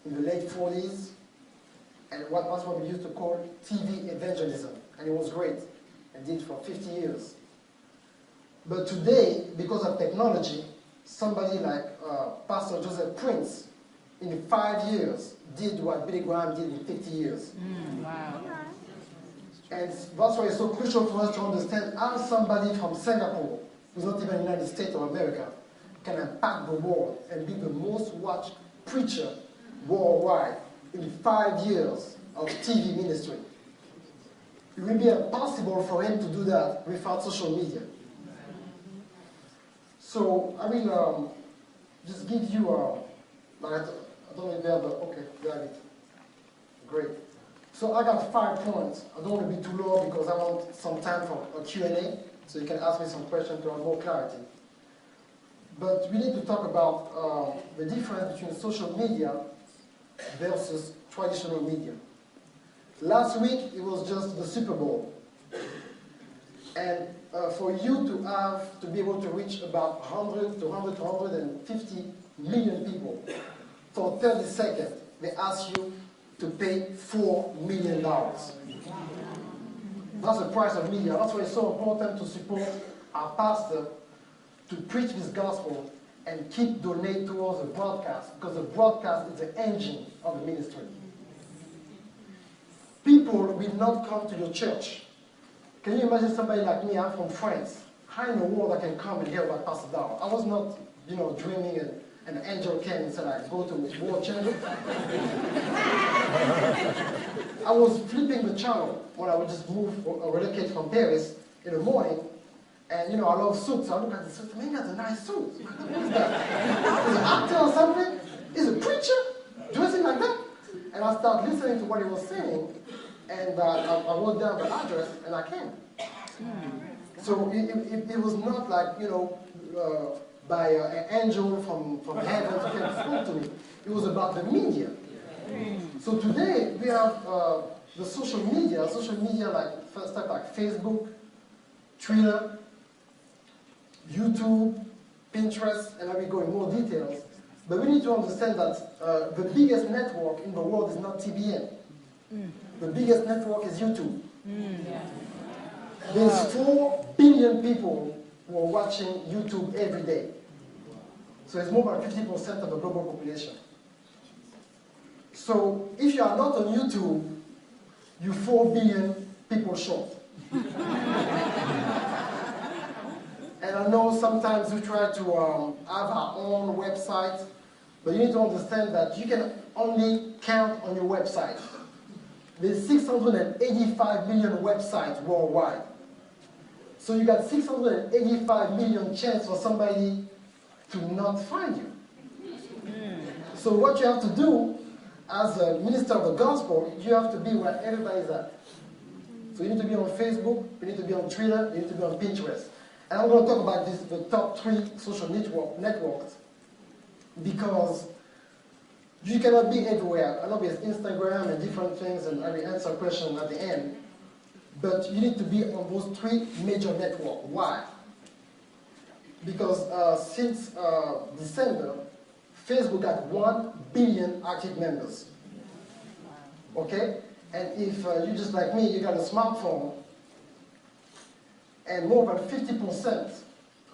in the late 40s, and that's what we used to call TV evangelism, and it was great. I did it for 50 years. But today, because of technology, somebody like Pastor Joseph Prince, in 5 years, did what Billy Graham did in 50 years. Wow. And that's why it's so crucial for us to understand how somebody from Singapore, who's not even in the United States or America, can impact the world and be the most watched preacher worldwide in 5 years of TV ministry. It will be impossible for him to do that without social media. So I will just give you I don't know if you have okay, you have it. Great. So I got 5 points. I don't want to be too long because I want some time for a Q&A, so you can ask me some questions to have more clarity. But we need to talk about the difference between social media versus traditional media. Last week, it was just the Super Bowl. And for you to be able to reach about 100 to 150 million people for 30 seconds, they ask you to pay $4 million. That's the price of media. That's why it's so important to support our pastor to preach this gospel and keep donating towards the broadcast, because the broadcast is the engine of the ministry. People will not come to your church. Can you imagine somebody like me? I'm from France. How in the world I can come and hear about Pastor Dow? I was not, dreaming and an angel came and said, I go to World Channel. I was flipping the channel when I would just move or relocate from Paris in the morning. And, I love suits. So I look at the suit. Man, that's a nice suit. What is that? Is it an actor or something? Is it a preacher? Dressing like that? And I started listening to what he was saying. And I wrote down the address, and I came. So it was not like, by an angel from heaven who came and spoke to me. It was about the media. So today, we have the social media like stuff like Facebook, Twitter, YouTube, Pinterest, and I will go in more details. But we need to understand that the biggest network in the world is not TBN. The biggest network is YouTube. There's 4 billion people who are watching YouTube every day. So it's more than 50% of the global population. So if you are not on YouTube, you're 4 billion people short. And I know sometimes we try to have our own website, but you need to understand that you can only count on your website. There's 685 million websites worldwide. So you got 685 million chance for somebody to not find you. So what you have to do as a minister of the gospel, you have to be where everybody's at. So you need to be on Facebook, you need to be on Twitter, you need to be on Pinterest. And I'm going to talk about the top 3 social networks, because you cannot be everywhere. I know there's Instagram and different things, and I will answer a question at the end. But you need to be on those 3 major networks. Why? Because since December, Facebook got 1 billion active members. Okay? And if you're just like me, you got a smartphone, and more than 50%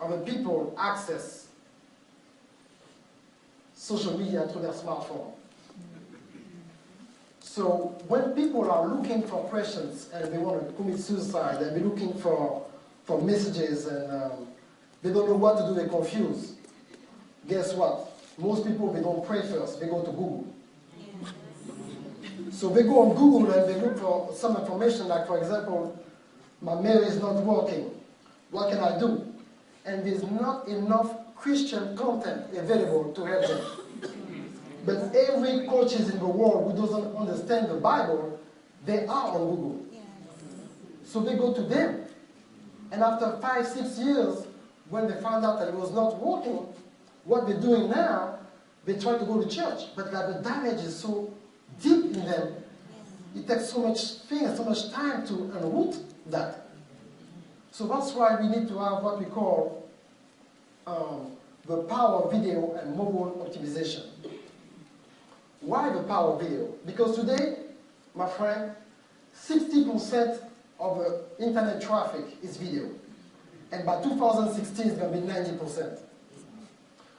of the people access social media through their smartphone. So when people are looking for questions and they want to commit suicide, and they're looking for messages, and they don't know what to do, they're confused. Guess what? Most people, they don't pray first, they go to Google. So they go on Google and they look for some information, like, for example, my mail is not working. What can I do? And there's not enough Christian content available to help them. But every coach in the world who doesn't understand the Bible, they are on Google. So they go to them. And after 5, 6 years, when they found out that it was not working, what they're doing now, they try to go to church. But like, the damage is so deep in them, it takes so much time to unroot that. So that's why we need to have what we call the power of video and mobile optimization. Why the power of video? Because today, my friend, 60% of the internet traffic is video. And by 2016, it's going to be 90%.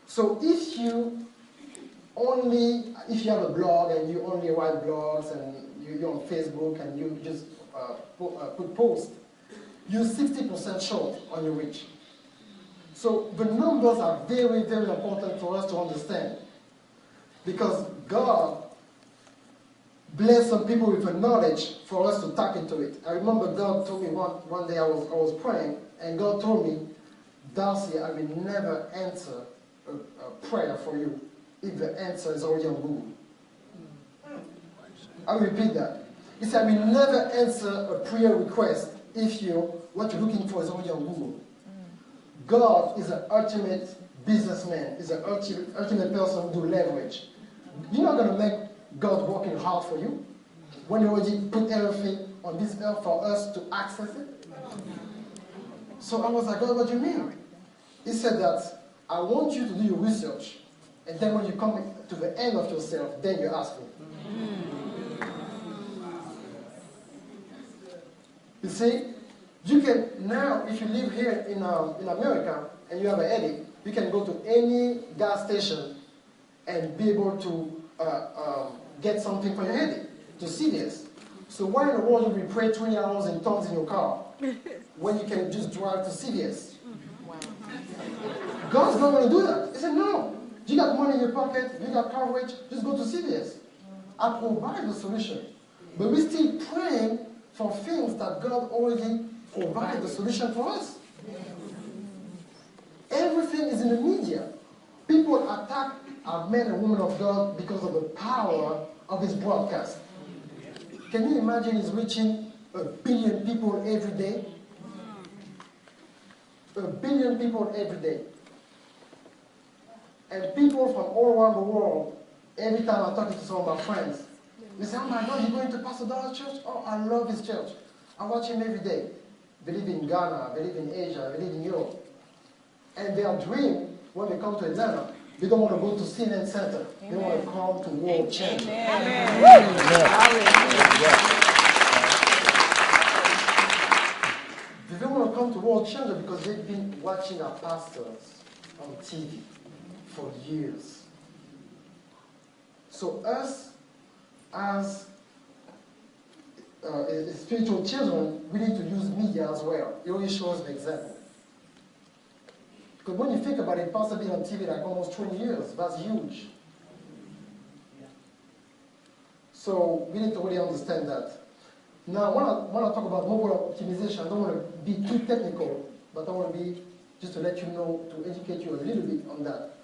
So if you have a blog and you only write blogs and you're on Facebook and you just put posts, you're 60% short on your reach. So the numbers are very, very important for us to understand. Because God blessed some people with the knowledge for us to tap into it. I remember God told me one day I was praying, and God told me, Darcy, I will never answer a prayer for you if the answer is already on Google. I will repeat that. He said, I will never answer a prayer request if what you're looking for is already on Google. God is an ultimate businessman. He's an ultimate person who do leverage. You're not going to make God working hard for you when you already put everything on this earth for us to access it. So I was like, God, what do you mean? He said that I want you to do your research, and then when you come to the end of yourself, then you ask me. You see, you can now, if you live here in America and you have a headache, you can go to any gas station and be able to get something for your headache, to CVS. So why in the world would we pray 20 hours in tongues in your car when you can just drive to CVS? Wow. God's not going to do that. He said, no. You got money in your pocket, you got coverage, just go to CVS. I provide the solution. But we're still praying for things that God already provided the solution for us. Everything is in the media. People attack our men and women of God because of the power of his broadcast. Can you imagine he's reaching 1 billion people every day? 1 billion people every day. And people from all around the world, every time I'm talking to some of my friends, they say, oh my God, you're going to Pastor Darcy's church? Oh, I love his church. I watch him every day. They live in Ghana, they live in Asia, they live in Europe. And their dream, when they come to Atlanta, they don't want to go to CNN Center. Amen. They want to come to World Change. They don't want to come to World Change because they've been watching our pastors on TV for years. So us, as spiritual children, we need to use media as well. It always shows the example. Because when you think about it, Pastor being on TV like almost 20 years, that's huge. So we need to really understand that. Now, when I talk about mobile optimization, I don't want to be too technical, but I want to be, just to let you know, to educate you a little bit on that.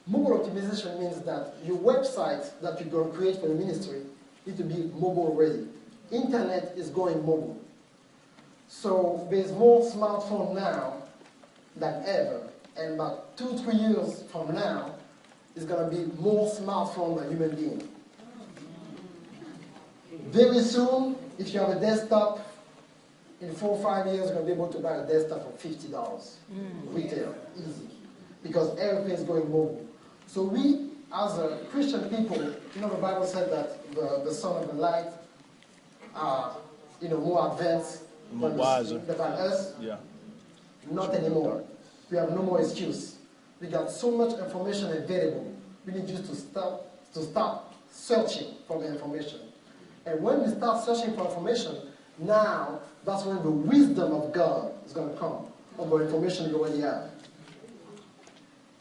Mobile optimization means that your website that you're going to create for the ministry needs to be mobile ready. Internet is going mobile. So there's more smartphone now than ever. And about 2-3 years from now, it's going to be more smartphone than human being. Very soon, if you have a desktop, in 4 or 5 years, you're going to be able to buy a desktop for $50. Retail, easy. Because everything is going mobile. So we, as a Christian people, the Bible said that the son of the light are, more advanced more wiser than us. Yeah. Not anymore. We have no more excuse. We got so much information available. We need just to start searching for the information. And when we start searching for information, now that's when the wisdom of God is going to come on the information you already have.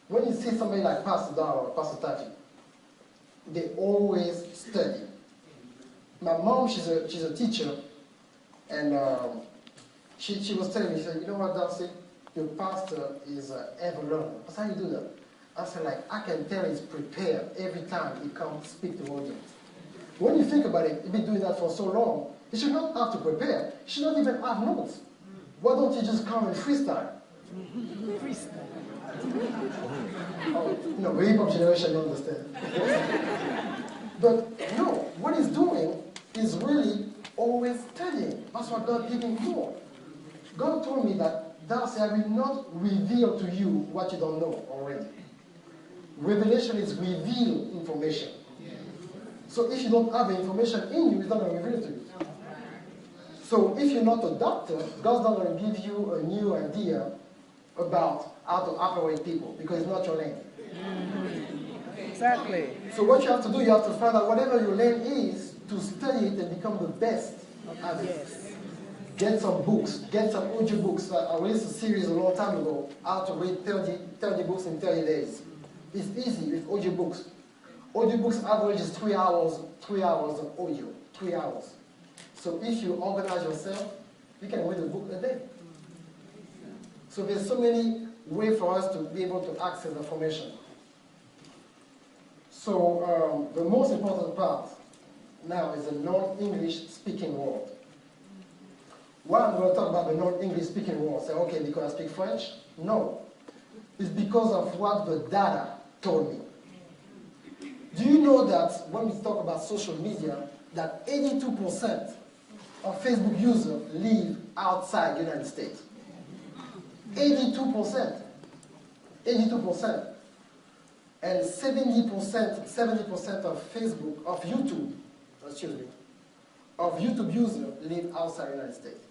When you see somebody like Pastor Dar or Pastor Taji, they always study. My mom, she's a teacher, and she was telling me, she said, you know what, Darcy? Your pastor is ever learner. That's how you do that. I said, I can tell he's prepared every time he comes to speak to the audience. When you think about it, he's been doing that for so long, he should not have to prepare. He should not even have notes. Why don't you just come and freestyle? Freestyle. No, the hip-hop generation don't understand. But no, what he's doing is really always studying. That's what God gave him for. God told me that, Darcy, I will not reveal to you what you don't know already. Revelation is revealed information. So if you don't have the information in you, it's not going to reveal it to you. So if you're not a doctor, God's not going to give you a new idea about how to operate people because it's not your lane. Exactly. So what you have to do, you have to find out whatever your lane is to study it and become the best at it. Yes. Get some books, get some audio books. I released a series a long time ago, how to read 30 books in 30 days. It's easy with audio books. Audio books average is 3 hours of audio, 3 hours. So if you organize yourself, you can read a book a day. So there's so many ways for us to be able to access information. So the most important part now is the non-English speaking world. Why I'm going to talk about the non-English speaking world? Say, okay, because I speak French? No. It's because of what the data told me. Do you know that when we talk about social media, that 82% of Facebook users live outside the United States? 82%. 82%. And 70% of Facebook, of YouTube users live outside the United States.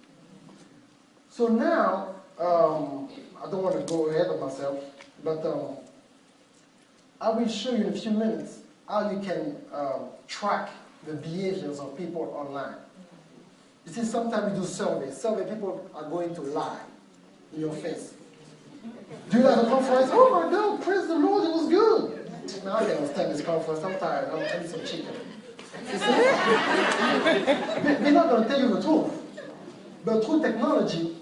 So now, I don't want to go ahead of myself, but I will show you in a few minutes how you can track the behaviors of people online. You see, sometimes we do surveys. People are going to lie in your face. Do you have a conference? Oh my God, praise the Lord, it was good. Now I can't stand this conference. I'm tired. I'm eating some chicken. They're not going to tell you the truth. But through technology,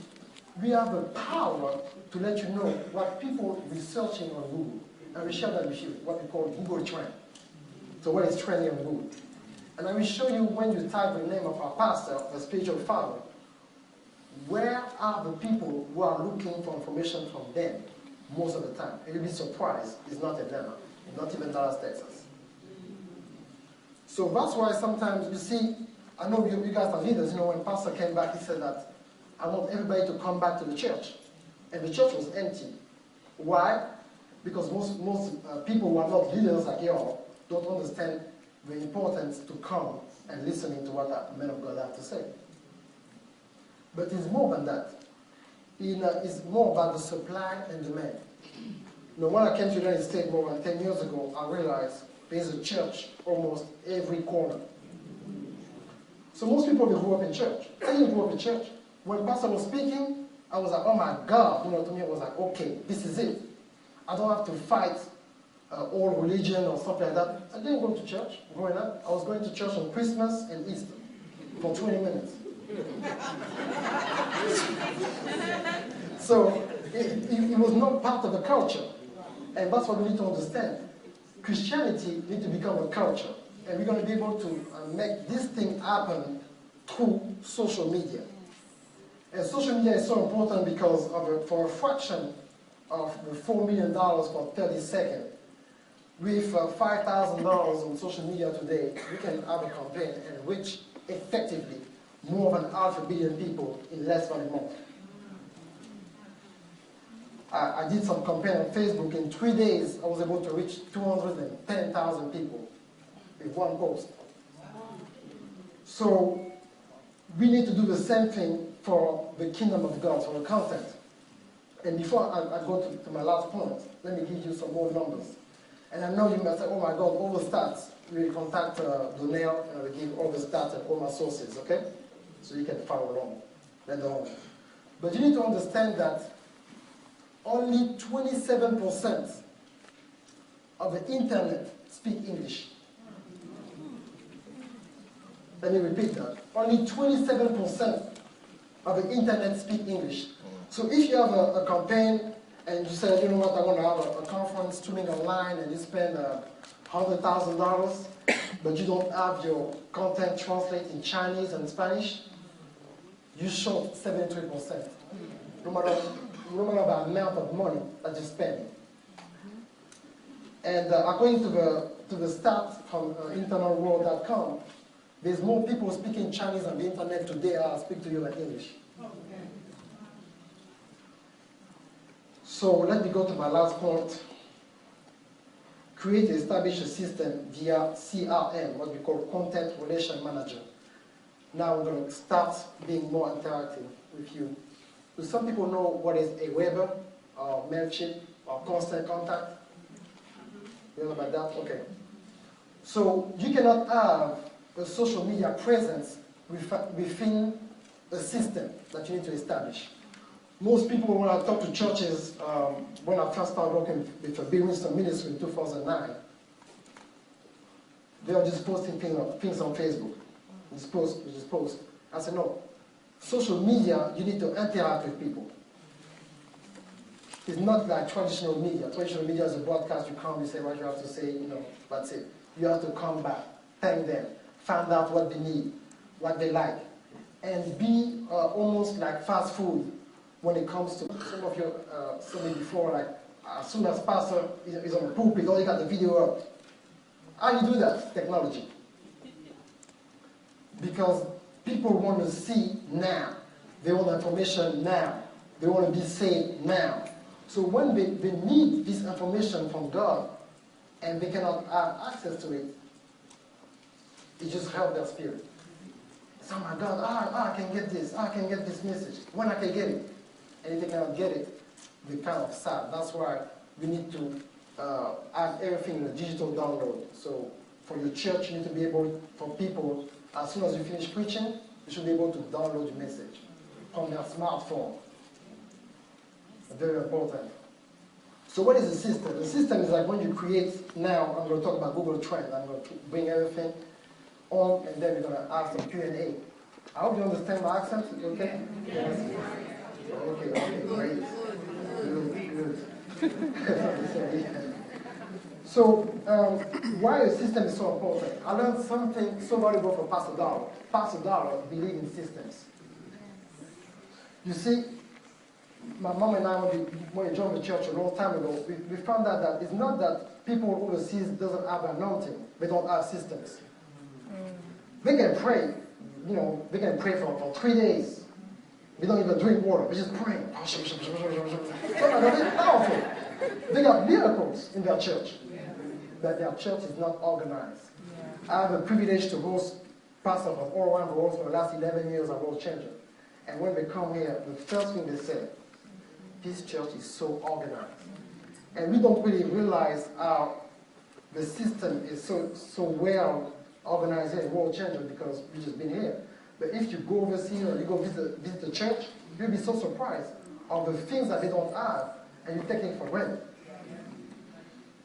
we have the power to let you know what people are researching on Google. And we share that with you, what we call Google Trend. So what is trending on Google? And I will show you when you type the name of our pastor, a spiritual father, where are the people who are looking for information from them most of the time? And you'll be surprised, it's not Atlanta, not even Dallas, Texas. So that's why sometimes you see, I know you guys are leaders, you know, when pastor came back, he said that, I want everybody to come back to the church. And the church was empty. Why? Because most people who are not leaders like y'all don't understand the importance to come and listening to what the men of God have to say. But it's more than that. It's more about the supply and demand. You know, when I came to the United States more than 10 years ago, I realized there's a church almost every corner. So most people grew up in church. I didn't grow up in church. When pastor was speaking, I was like, oh my God. You know, to me it was like, okay, this is it. I don't have to fight all religion or something like that. I didn't go to church growing up. I was going to church on Christmas and Easter for 20 minutes. So it was not part of the culture. And that's what we need to understand. Christianity needs to become a culture. And we're going to be able to make this thing happen through social media. And social media is so important because for a fraction of the $4 million for 30 seconds, with $5,000 on social media today, we can have a campaign and reach effectively more than 500 million people in less than a month. I did some campaign on Facebook. In 3 days, I was able to reach 210,000 people with one post. So we need to do the same thing for the kingdom of God, for the content. And before I go to my last point, let me give you some more numbers. And I know you might say, oh my God, all the stats. We will contact Donnell and I will give all the stats and all my sources, okay? So you can follow along later on. But you need to understand that only 27% of the internet speak English. Let me repeat that. Only 27% of the internet speak English. So if you have a campaign and you say, you know what, I want to have a conference streaming online and you spend $100,000, but you don't have your content translated in Chinese and Spanish, you short 73%. No matter the amount of money that you spend. And according to the stats from internetworld.com, there's more people speaking Chinese on the internet today than speak to you in English. So let me go to my last point. create and establish a system via CRM, what we call Content Relation Manager. Now we're going to start being more interactive with you. Do some people know what is Aweber, or MailChimp, or Constant Contact? You know about that? Okay. So you cannot have a social media presence within a system that you need to establish. Most people, when I talk to churches, when I first started working with Bill Winston Ministry in 2009, they were just posting things on Facebook. Just post. I said, no. Social media, you need to interact with people. It's not like traditional media. Traditional media is a broadcast. You come, you say what you have to say, that's it. You have to come back, thank them, find out what they need, what they like, and be almost like fast food when it comes to some of you said it before, like as soon as pastor is on the pulpit, or you got the video up. How you do that? Technology. Because people want to see now. They want information now. They want to be saved now. So when they need this information from God, and they cannot have access to it, it just helps their spirit. Oh my God, I can get this. I can get this message. When I can get it? And if they cannot get it, they're kind of sad. That's why we need to have everything in a digital download. So for your church, you need to be able, for people, as soon as you finish preaching, you should be able to download your message from their smartphone. Very important. So what is the system? The system is like when you create, now I'm going to talk about Google Trends. I'm going to bring everything on, and then we're going to ask some Q&A. I hope you understand my accent. Okay? Yes. Okay, great. Good. So why a system is so important? I learned something so valuable from Pastor Darrell. Pastor Darrell believes in systems. You see, my mom and I, when we joined the church a long time ago, we found out that it's not that people overseas doesn't have anointing, they don't have systems. They can pray, they can pray for 3 days. They don't even drink water, they just pray. They're powerful. They got miracles in their church, but their church is not organized. I have a privilege to host pastor of all around the world for the last 11 years of World Changer. And when they come here, the first thing they say, this church is so organized. And we don't really realize how the system is so well organized here in World Changer because we've just been here. But if you go overseas or you go visit the church, you'll be so surprised of the things that they don't have and you're taking for granted.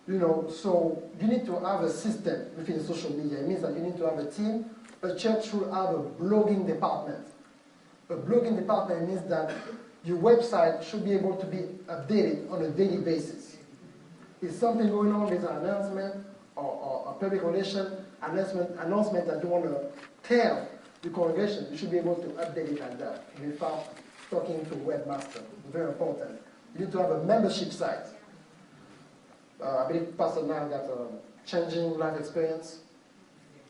So you need to have a system within social media. It means that you need to have a team. A church should have a blogging department. A blogging department means that your website should be able to be updated on a daily basis. If something going on, there's an announcement or a public relation announcement that you want to tell the congregation, you should be able to update it like that without talking to a webmaster. Very important. You need to have a membership site. I believe Pastor Nan got a Changing Life Experience,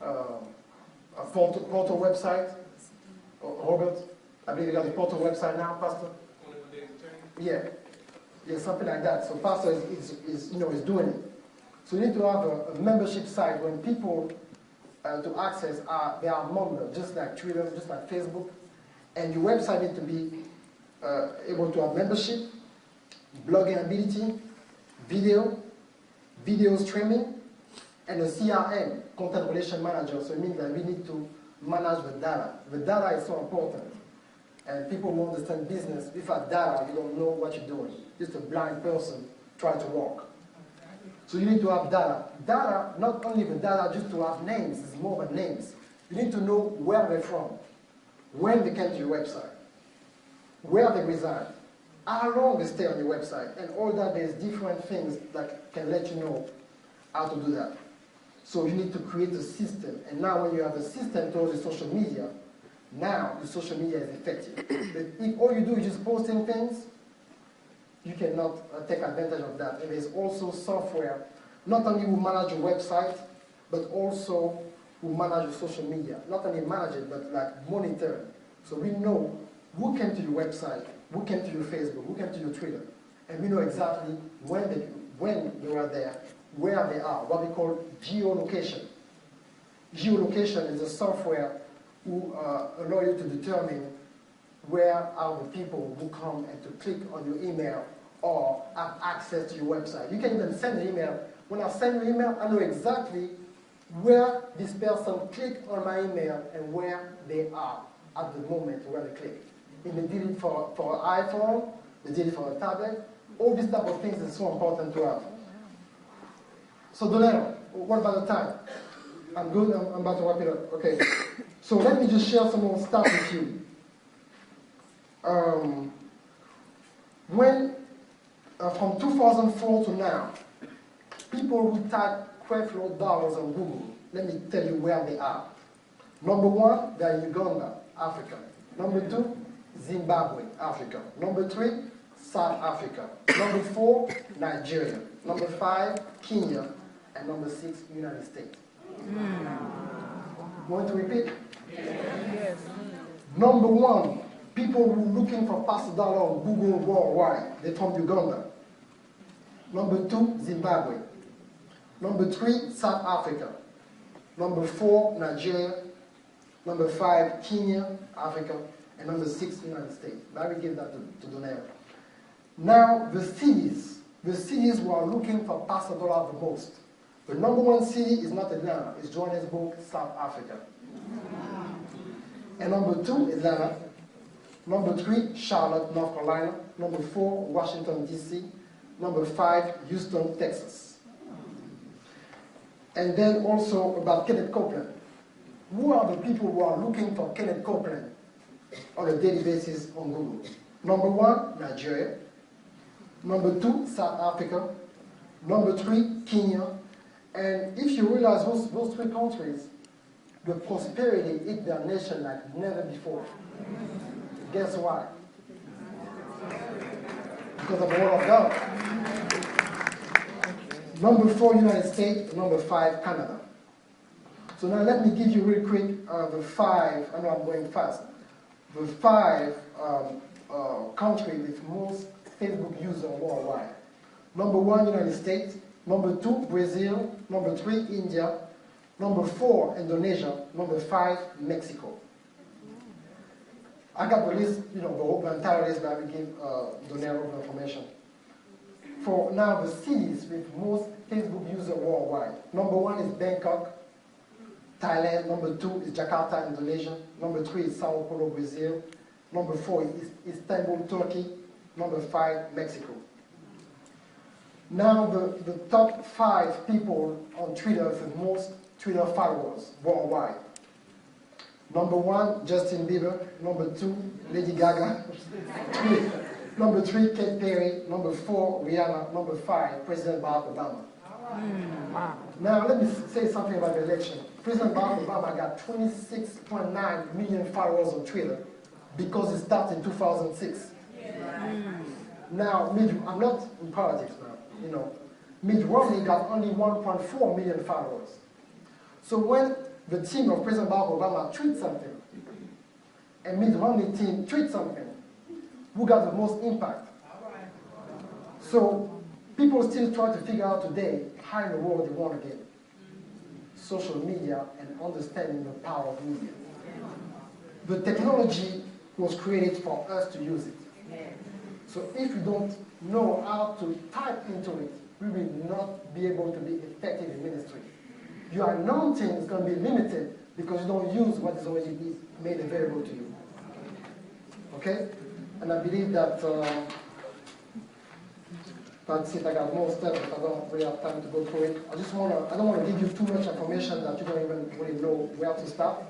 a portal website. Robert, I believe you got a portal website now, Pastor? Yeah, something like that. So Pastor is doing it. So you need to have a membership site when people to access they are members, just like Twitter, just like Facebook. And your website needs to be able to have membership, blogging ability, video streaming, and a CRM, Content Relation Manager. So it means that we need to manage the data. The data is so important. And people who understand business, without data, you don't know what you're doing. Just a blind person trying to walk. So you need to have data. Data, not only the data just to have names, it's more than names. You need to know where they're from, when they came to your website, where they reside, how long they stay on your website, and all that. There's different things that can let you know how to do that. So you need to create a system. And now when you have a system towards the social media, now the social media is effective. But if all you do is just posting things, you cannot take advantage of that. And there's also software, not only who manage your website, but also who manage your social media. Not only manage it, but like monitor it. So we know who came to your website, who came to your Facebook, who came to your Twitter. And we know exactly when they were there where they are, what we call geolocation. Geolocation is a software who allow you to determine where are the people who come and to click on your email or have access to your website. You can even send an email. When I send an email, I know exactly where this person clicked on my email and where they are at the moment where they click. If they did it for an iPhone, they did it for a tablet. All these type of things is so important to have. So Donero, what about the time? I'm good, I'm about to wrap it up. Okay. So let me just share some more stuff with you. From 2004 to now, people who type Creflo Dollar on Google, let me tell you where they are. Number one, they're in Uganda, Africa. Number two, Zimbabwe, Africa. Number three, South Africa. Number four, Nigeria. Number five, Kenya. And number six, United States. Want to repeat? Yes. Number one, people who are looking for Pastor Dollar on Google worldwide, they're from Uganda. Number two, Zimbabwe. Number three, South Africa. Number four, Nigeria. Number five, Kenya, Africa. And number six, United States. Now we give that to Donero. Now, the cities who are looking for Pastor Dollar the most. The number one city is not Atlanta, it's Johannesburg, South Africa. And number two, Atlanta. Number three, Charlotte, North Carolina. Number four, Washington, D.C. Number five, Houston, Texas. And then also about Kenneth Copeland. Who are the people who are looking for Kenneth Copeland on a daily basis on Google? Number one, Nigeria. Number two, South Africa. Number three, Kenya. And if you realize those three countries, the prosperity hit their nation like never before. Guess why? Because of the word of God. Number four, United States. Number five, Canada. So now let me give you real quick the five, I know I'm going fast, the five countries with most Facebook users worldwide. Number one, United States. Number two, Brazil. Number three, India. Number four, Indonesia. Number five, Mexico. I got the list, the entire list that we give Donero information. For now, the cities with most Facebook users worldwide. Number one is Bangkok, Thailand. Number two is Jakarta, Indonesia. Number three is Sao Paulo, Brazil. Number four is Istanbul, Turkey. Number five, Mexico. Now, the top five people on Twitter with the most Twitter followers worldwide. Number one, Justin Bieber. Number two, Lady Gaga. Number three, Katy Perry. Number four, Rihanna. Number five, President Barack Obama. Wow. Now, let me say something about the election. President Barack Obama got 26.9 million followers on Twitter because it started in 2006. Now, I'm not in politics now. Mitt Romney got only 1.4 million followers. So when the team of President Barack Obama tweets something, and Mitt Romney team tweets something, who got the most impact? So people still try to figure out today how in the world they want to get social media and understanding the power of media. The technology was created for us to use it. So if we don't know how to type into it, we will not be able to be effective in ministry. Your anointing is going to be limited because you don't use what is already made available to you. Okay? And I believe that, that's it. I got more steps, but I don't really have time to go through it. I don't want to give you too much information that you don't even really know where to start.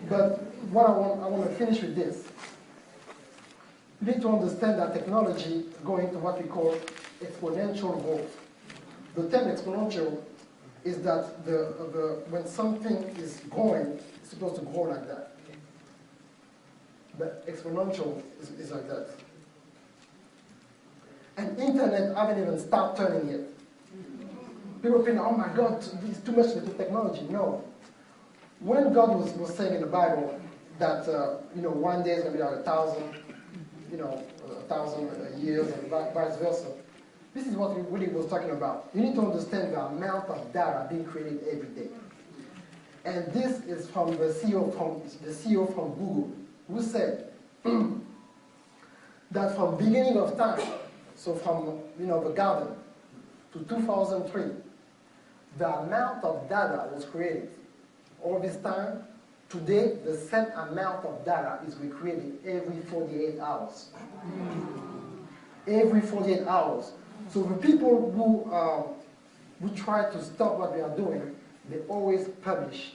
But what I want to finish with this. You need to understand that technology is going to what we call exponential growth. The term exponential is that when something is growing, it's supposed to grow like that. But exponential is like that. And internet haven't even started turning yet. People think, oh my God, it's too much with technology. No. When God was saying in the Bible that one day is going to be like 1,000, 1,000 years, and vice versa. this is what we really was talking about. You need to understand the amount of data being created every day. And this is from the CEO from Google, who said that from beginning of time, so from the garden to 2003, the amount of data was created all this time. Today, the same amount of data is recreated every 48 hours. Every 48 hours. So the people who try to stop what we are doing, they always publish,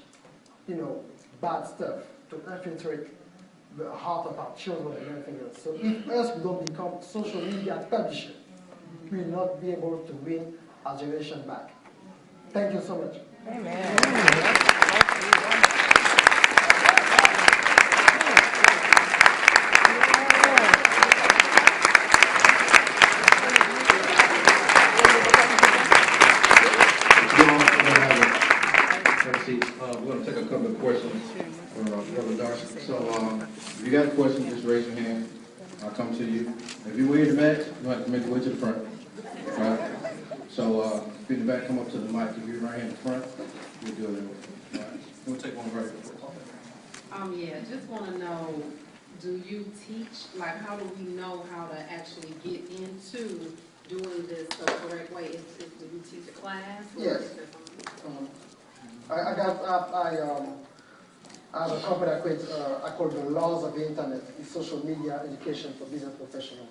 bad stuff to infiltrate the heart of our children and everything else. So if us, we don't become social media publishers, we will not be able to win our generation back. Thank you so much. Amen. We're going to take a couple of questions for Brother Darcy. So if you got a question, just raise your hand. I'll come to you. If you're way in the back, you don't have to make your way to the front. Right? So if you're in the back, come up to the mic. If you're right here in the front, we'll do it. All right. We'll take one right before. Yeah, just want to know, do you teach, like, how do we know how to actually get into doing this the correct way? Do you teach a class? Yes. I have a company I call the Laws of the Internet. It's social media education for business professionals.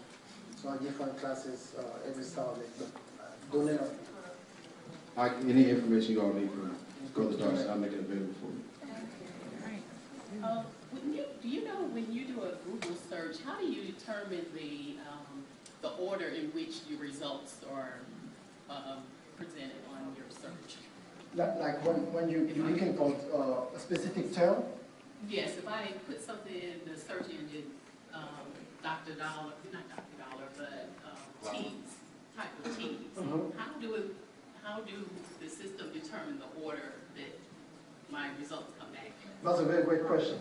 So I give different classes every Saturday. Donate. Any information you all need from Brother Darcy, I'll make it available for you. Do you know when you do a Google search, how do you determine the order in which your results are presented on your search? Like when you're looking for a specific term? Yes, if I put something in the search engine, Dr. Dollar, not Dr. Dollar, but teas, type of teas. Mm-hmm. How do the system determine the order that my results come back? That's a very great question.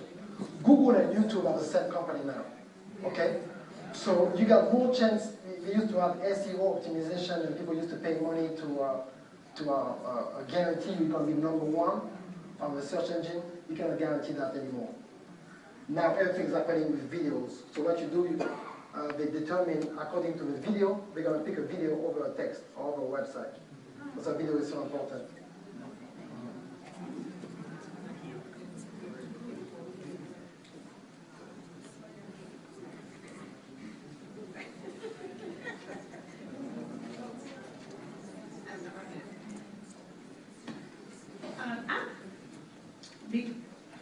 Google and YouTube are the same company now. Okay? So you got more chance. We used to have SEO optimization, and people used to pay money to guarantee you're going to be number one on the search engine. You cannot guarantee that anymore. Now everything's happening with videos. So what you do, they determine according to the video, they're going to pick a video over a text or over a website. Because a video is so important.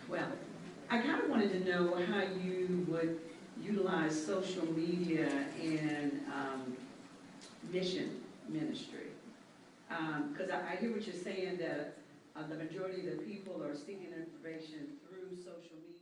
Well, I kind of wanted to know how you would utilize social media in mission ministry. Because I hear what you're saying, that the majority of the people are seeking information through social media.